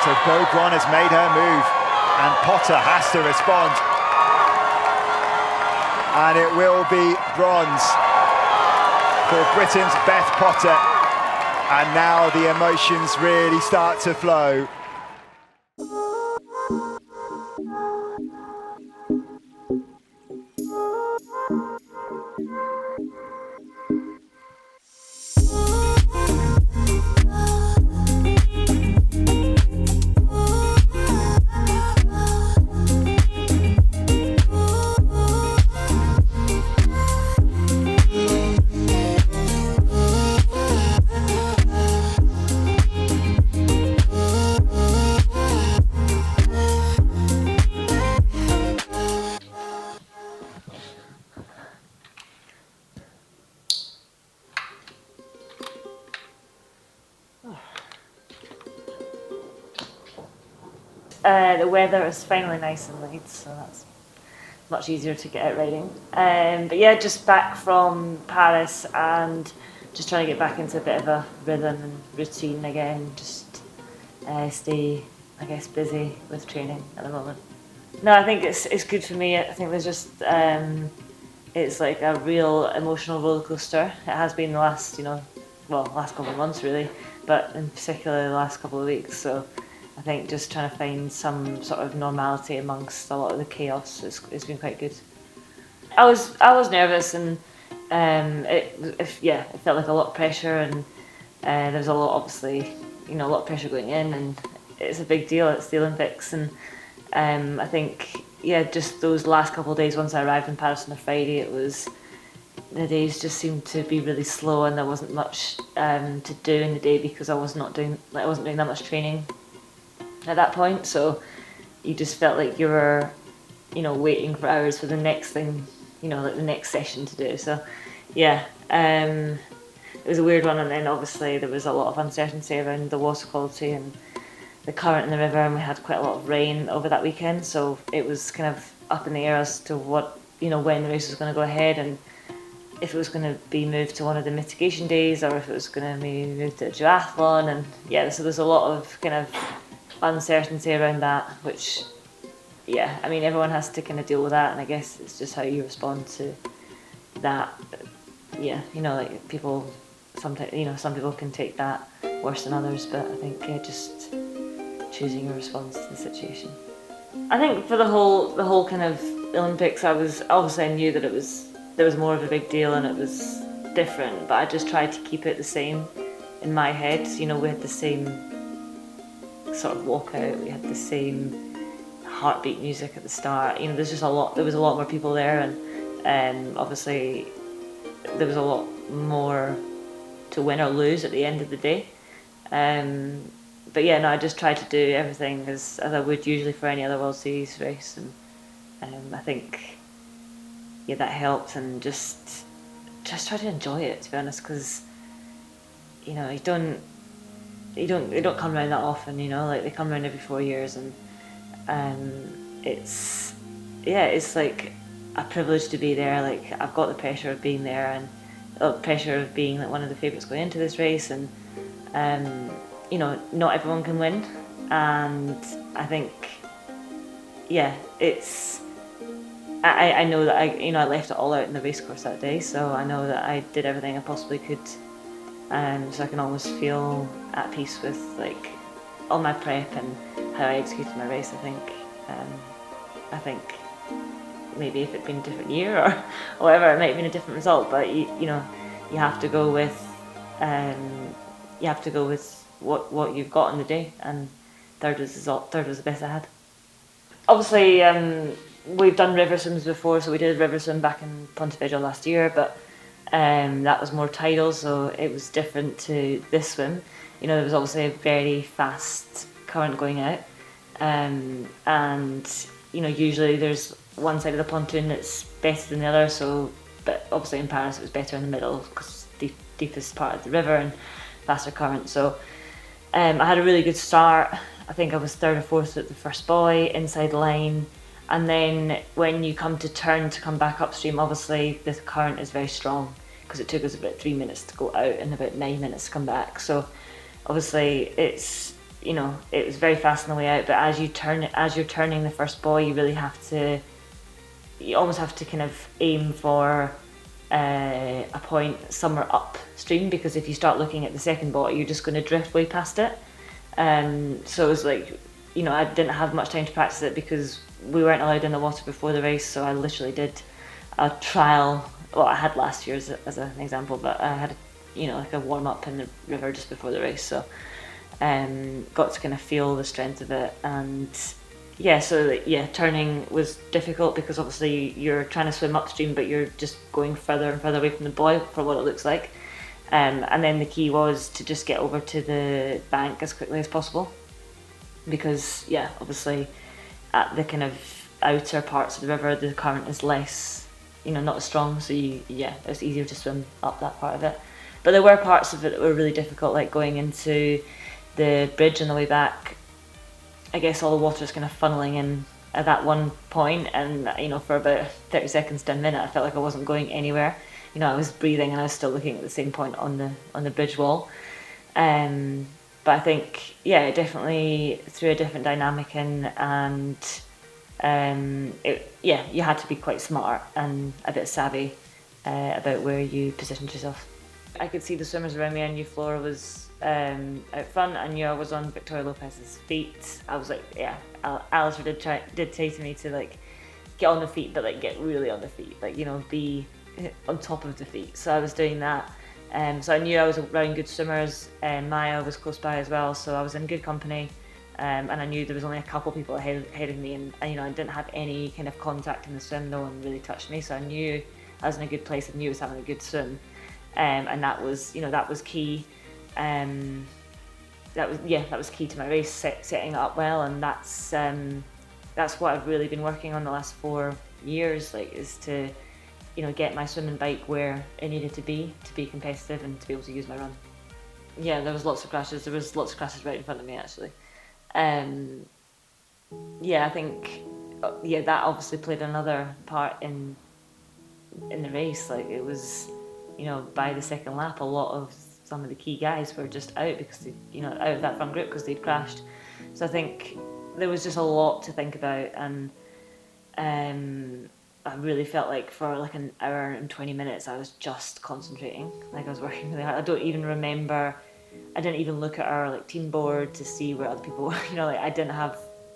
So Beaugrand has made her move, and Potter has to respond. And it will be bronze for Britain's Beth Potter. And now the emotions really start to flow. The weather is finally nice in Leeds, so that's much easier to get out riding. But yeah, just back from Paris and just trying to get back into a bit of a rhythm and routine again. Just stay, I guess, busy with training at the moment. No, I think it's good for me. I think there's just it's like a real emotional roller coaster. It has been the last, last couple of months really, but in particular the last couple of weeks. So I think just trying to find some sort of normality amongst a lot of the chaos it's been quite good. I was nervous, and it felt like a lot of pressure, and there was a lot, obviously, a lot of pressure going in, and it's a big deal. It's the Olympics, and I think just those last couple of days once I arrived in Paris on a Friday, the days just seemed to be really slow, and there wasn't much to do in the day because I wasn't doing that much training at that point, so you just felt like you were, waiting for hours for the next thing, like the next session to do. So, it was a weird one, and then obviously there was a lot of uncertainty around the water quality and the current in the river, and we had quite a lot of rain over that weekend, so it was kind of up in the air as to what, when the race was going to go ahead, and if it was going to be moved to one of the mitigation days, or if it was going to be moved to a duathlon, and so there's a lot of kind of uncertainty around that, which everyone has to kind of deal with that, and I guess it's just how you respond to that. Like people sometimes, some people can take that worse than others, but I think just choosing your response to the situation. I think for the whole kind of Olympics, I knew that there was more of a big deal and it was different, but I just tried to keep it the same in my head. We had the same sort of walkout, we had the same heartbeat music at the start. There was a lot more people there, and obviously there was a lot more to win or lose at the end of the day. I just tried to do everything as I would usually for any other World Series race, and I think that helped, and just try to enjoy it, to be honest, because you don't come around that often, like they come around every 4 years, and it's like a privilege to be there. Like, I've got the pressure of being there, and the pressure of being like one of the favourites going into this race, and not everyone can win, and I think I know that I left it all out in the race course that day, so I know that I did everything I possibly could. So I can always feel at peace with like all my prep and how I executed my race. I think maybe if it'd been a different year or whatever, it might have been a different result. But you have to go with what you've got on the day, and third was the best I had. Obviously, we've done river swims before, so we did a river swim back in Pontevedra last year, but that was more tidal, so it was different to this swim. There was obviously a very fast current going out, and usually there's one side of the pontoon that's better than the other. So, but obviously in Paris it was better in the middle because it's the deepest part of the river and faster current. So I had a really good start. I think I was third or fourth at the first buoy inside the line. And then when you come to turn to come back upstream, obviously the current is very strong because it took us about 3 minutes to go out and about 9 minutes to come back. So obviously it's you know, it was very fast on the way out, but as you're turning the first buoy, you almost have to kind of aim for a point somewhere upstream, because if you start looking at the second buoy, you're just going to drift way past it. So it was like, you know, I didn't have much time to practice it because we weren't allowed in the water before the race, so I literally did a trial. Well, I had last year as an example, but I had, you know, like a warm up in the river just before the race, so got to kind of feel the strength of it. And yeah, so yeah, turning was difficult because obviously you're trying to swim upstream, but you're just going further and further away from the buoy for what it looks like. And then the key was to just get over to the bank as quickly as possible, because yeah, obviously at the kind of outer parts of the river, the current is less, you know, not as strong, so it's easier to swim up that part of it. But there were parts of it that were really difficult, like going into the bridge on the way back. I guess all the water is kind of funneling in at that one point, and you know, for about 30 seconds to a minute, I felt like I wasn't going anywhere. You know, I was breathing and I was still looking at the same point on the bridge wall. But I think, yeah, it definitely threw a different dynamic in, and you had to be quite smart and a bit savvy about where you positioned yourself. I could see the swimmers around me. I knew Flora was out front. I knew I was on Victoria Lopez's feet. I was like, yeah, Alistair did say to me to like get on the feet, but like get really on the feet, like, you know, be on top of the feet. So I was doing that. So I knew I was around good swimmers. Maya was close by as well, so I was in good company. And I knew there was only a couple people ahead of me, and you know, I didn't have any kind of contact in the swim. No one really touched me, so I knew I was in a good place. I knew I was having a good swim. And that was, you know, that was key. That was key to my race, setting it up well, and that's what I've really been working on the last 4 years. Like, is to, you know, get my swimming bike where it needed to be competitive and to be able to use my run. Yeah, there was lots of crashes. There was lots of crashes right in front of me, actually. Yeah, I think that obviously played another part in the race. Like, it was, you know, by the second lap, a lot of some of the key guys were just out because they, you know, out of that front group because they'd crashed. So I think there was just a lot to think about, and I really felt like for like an hour and 20 minutes I was just concentrating. Like, I was working really hard. I don't even remember. I didn't even look at our like team board to see where other people were. You know, like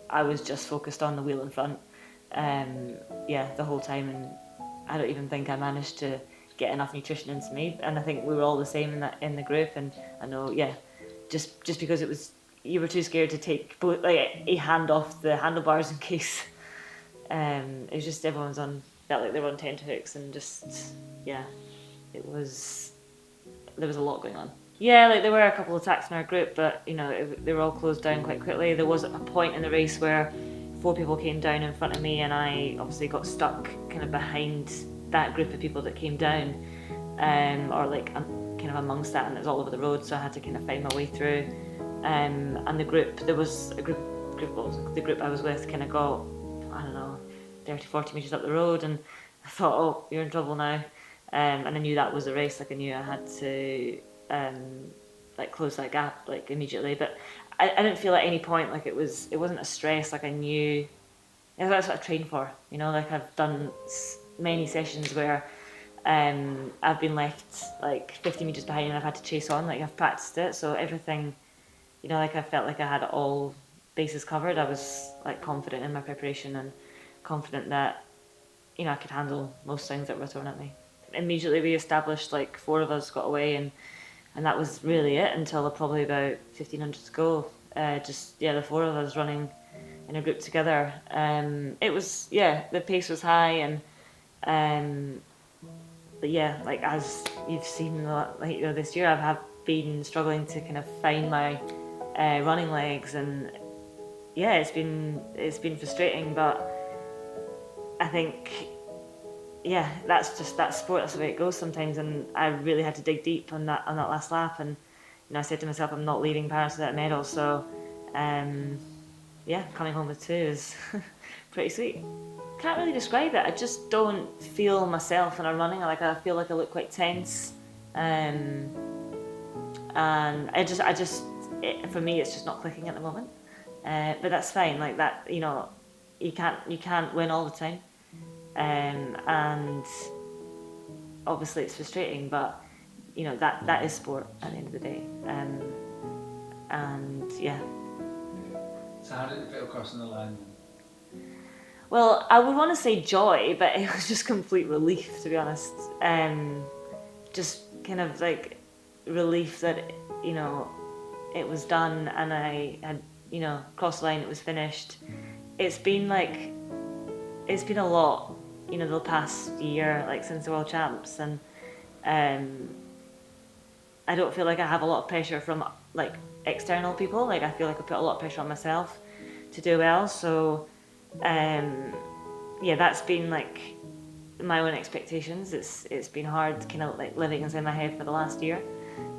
I was just focused on the wheel in front. The whole time, and I don't even think I managed to get enough nutrition into me. And I think we were all the same in the group. And I know, just because it was, you were too scared to take both, like, a hand off the handlebars in case. It was just felt like they were on tenterhooks, and just there was a lot going on. Yeah, like there were a couple of attacks in our group, but you know, they were all closed down quite quickly. There was a point in the race where 4 people came down in front of me, and I obviously got stuck kind of behind that group of people that came down, or like kind of amongst that, and it was all over the road, so I had to kind of find my way through. And the group I was with kind of got, I don't know, 30-40 metres up the road, and I thought, oh, you're in trouble now. And I knew that was the race. Like, I knew I had to like close that gap like immediately, but I didn't feel at any point like it wasn't a stress. Like, I knew that's what I trained for, you know. Like, I've done many sessions where I've been left like 50 metres behind and I've had to chase on. Like, I've practiced it, so everything, you know, like I felt like I had all bases covered. I was like confident in my preparation and confident that, you know, I could handle most things that were thrown at me. Immediately we established, like, 4 of us got away, and that was really it until probably about 1500 to go. The 4 of us running in a group together. It was, the pace was high, and but like, as you've seen, like, you know, this year I have been struggling to kind of find my running legs, and it's been frustrating, but I think that's sport. That's the way it goes sometimes, and I really had to dig deep on that last lap. And you know, I said to myself, I'm not leaving Paris without a medal. So, coming home with 2 is pretty sweet. Can't really describe it. I just don't feel myself when I'm running. Like, I feel like I look quite tense, and I just for me, it's just not clicking at the moment. But that's fine. Like that, you know, you can't win all the time, and obviously it's frustrating. But you know that is sport at the end of the day, and yeah. So how did it feel crossing the line? Well, I would want to say joy, but it was just complete relief, to be honest. Just kind of like relief that, you know, it was done and I had, you know, crossed the line, it was finished. It's been a lot, you know, the past year, like since the World Champs, and I don't feel like I have a lot of pressure from like external people. Like I feel like I put a lot of pressure on myself to do well. So yeah, that's been like my own expectations. It's been hard, kind of like living inside my head for the last year.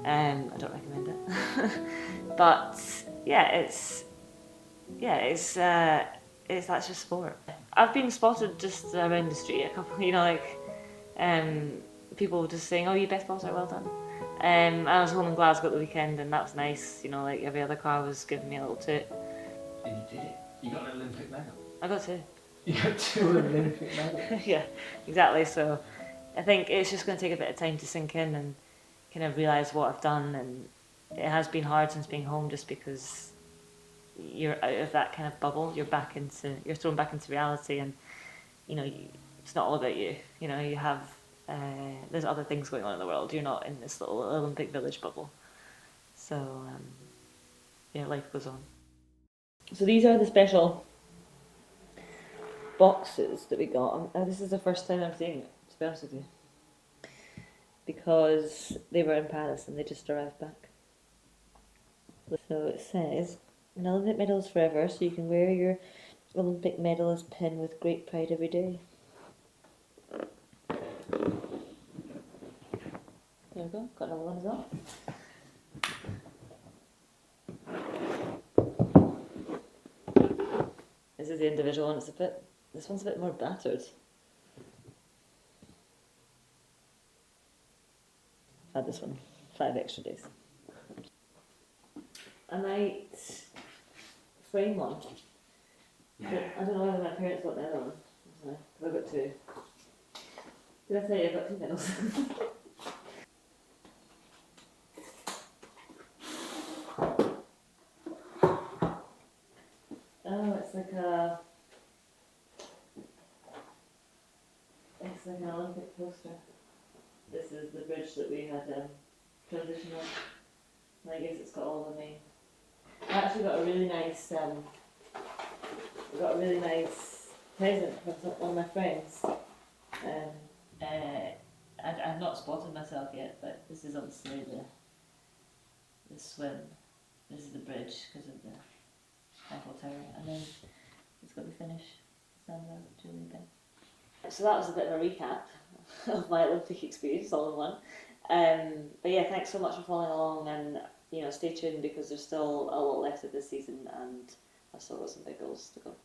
I don't recommend it, but yeah, it's that's just sport. I've been spotted just around the street a couple, you know, like people just saying, "Oh, you Beth Potter, well done." I was home in Glasgow at the weekend, and that was nice. You know, like every other car was giving me a little toot. And you did it. You got an Olympic medal. I got two. You got 2 Olympic medals. Yeah, exactly. So I think it's just going to take a bit of time to sink in and kind of realise what I've done. And it has been hard since being home, just because you're out of that kind of bubble. You're thrown back into reality, and you know it's not all about you. You know, you have there's other things going on in the world. You're not in this little Olympic village bubble. So yeah, life goes on. So these are the special boxes that we got. This is the first time I'm seeing it, to be honest with you, because they were in Paris and they just arrived back. So it says, "An Olympic medal is forever, so you can wear your Olympic medalist pin with great pride every day." There we go, got another one as well. This is the individual one. This one's a bit more battered. I've had this one 5 extra days. I might frame one. Yeah. I don't know whether my parents got the other one. Because I've got 2. Did I say I've got 2 medals? Oh, it's like an Olympic poster. This is the bridge that we had transition on. And I guess it's got all the name. I actually got a really nice present from one of my friends. I've not spotted myself yet, but this is obviously the swim. This is the bridge because of the Eiffel Tower, and then it's got the finish. Sandra, Julie, Beth. So that was a bit of a recap of my Olympic experience, all in one. But yeah, thanks so much for following along, and you know, stay tuned because there's still a lot left of this season, and I've still got some big goals to go.